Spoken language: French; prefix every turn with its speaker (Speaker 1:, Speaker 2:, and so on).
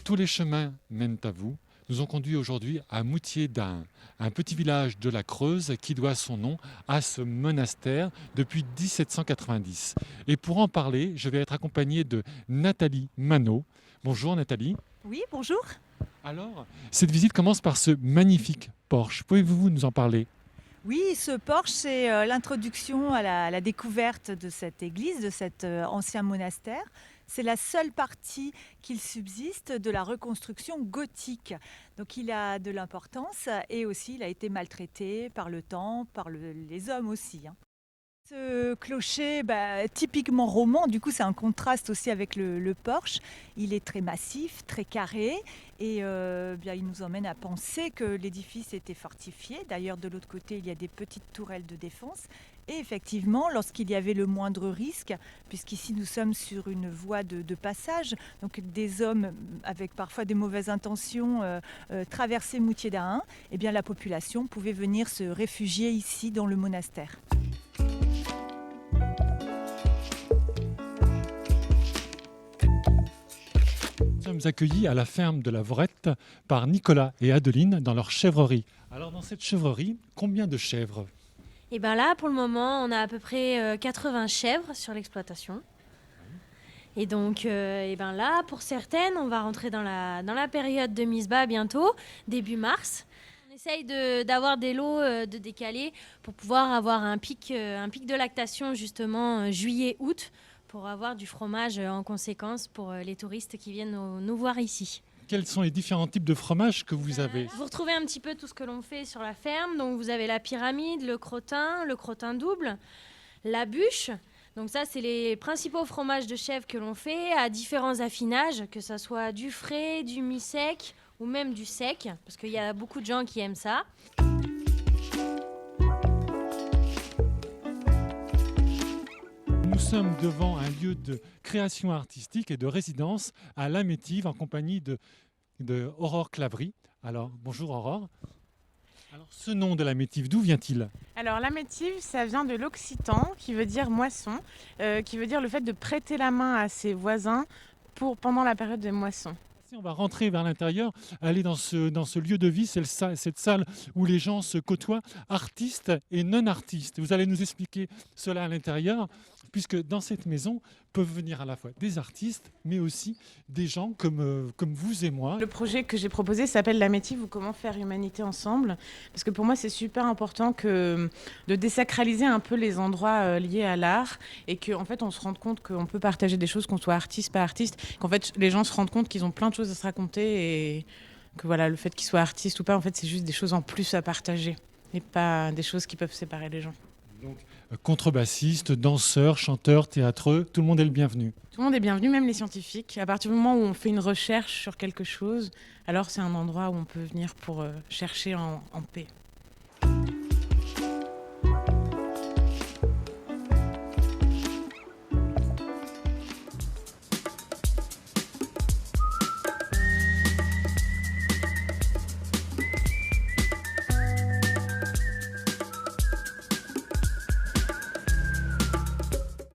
Speaker 1: Tous les chemins mènent à vous nous ont conduit aujourd'hui à Moutier-d'Ain, un petit village de la Creuse qui doit son nom à ce monastère depuis 1790. Et pour en parler, je vais être accompagné de Nathalie Manot. Bonjour Nathalie.
Speaker 2: Oui, bonjour.
Speaker 1: Alors, cette visite commence par ce magnifique porche. Pouvez-vous nous en parler?
Speaker 2: Oui, ce porche, c'est l'introduction à la découverte de cette église, de cet ancien monastère. C'est la seule partie qu'il subsiste de la reconstruction gothique. Donc il a de l'importance et aussi il a été maltraité par le temps, par les hommes aussi, hein. Ce clocher, typiquement roman, du coup c'est un contraste aussi avec le porche. Il est très massif, très carré et il nous emmène à penser que l'édifice était fortifié. D'ailleurs de l'autre côté il y a des petites tourelles de défense. Et effectivement, lorsqu'il y avait le moindre risque, puisqu'ici nous sommes sur une voie de passage, donc des hommes avec parfois des mauvaises intentions traversaient Moutier-d'Ain, eh bien la population pouvait venir se réfugier ici dans le monastère.
Speaker 1: Nous sommes accueillis à la ferme de la Vorette par Nicolas et Adeline dans leur chèvrerie. Alors dans cette chèvrerie, combien de chèvres?
Speaker 3: Et bien là, pour le moment, on a à peu près 80 chèvres sur l'exploitation. Et donc, là, pour certaines, on va rentrer dans la période de mise bas bientôt, début mars. On essaye d'avoir des lots de décalés pour pouvoir avoir un pic de lactation justement juillet-août pour avoir du fromage en conséquence pour les touristes qui viennent nous voir ici.
Speaker 1: Quels sont les différents types de fromages que vous avez?
Speaker 3: Vous retrouvez un petit peu tout ce que l'on fait sur la ferme. Donc vous avez la pyramide, le crottin double, la bûche. Donc ça, c'est les principaux fromages de chèvre que l'on fait à différents affinages, que ce soit du frais, du mi-sec ou même du sec, parce qu'il y a beaucoup de gens qui aiment ça.
Speaker 1: Nous sommes devant un lieu de création artistique et de résidence à La Métive en compagnie de Aurore Clavry. Alors, bonjour Aurore. Alors, ce nom de La Métive, d'où vient-il?
Speaker 4: Alors la métive, ça vient de l'occitan qui veut dire moisson, qui veut dire le fait de prêter la main à ses voisins pendant la période de moisson.
Speaker 1: On va rentrer vers l'intérieur, aller dans ce lieu de vie, cette salle où les gens se côtoient, artistes et non-artistes. Vous allez nous expliquer cela à l'intérieur, puisque dans cette maison peuvent venir à la fois des artistes, mais aussi des gens comme vous et moi.
Speaker 4: Le projet que j'ai proposé s'appelle La Métive ou comment faire humanité ensemble, parce que pour moi c'est super important de désacraliser un peu les endroits liés à l'art et qu'en fait on se rende compte qu'on peut partager des choses, qu'on soit artiste, pas artiste, qu'en fait les gens se rendent compte qu'ils ont plein de choses à se raconter et que voilà, le fait qu'ils soient artistes ou pas, en fait c'est juste des choses en plus à partager et pas des choses qui peuvent séparer les gens.
Speaker 1: Donc, contrebassistes, danseurs, chanteurs, théâtreux, tout le monde est le bienvenu.
Speaker 4: Tout le monde est bienvenu, même les scientifiques. À partir du moment où on fait une recherche sur quelque chose, alors c'est un endroit où on peut venir pour chercher en paix.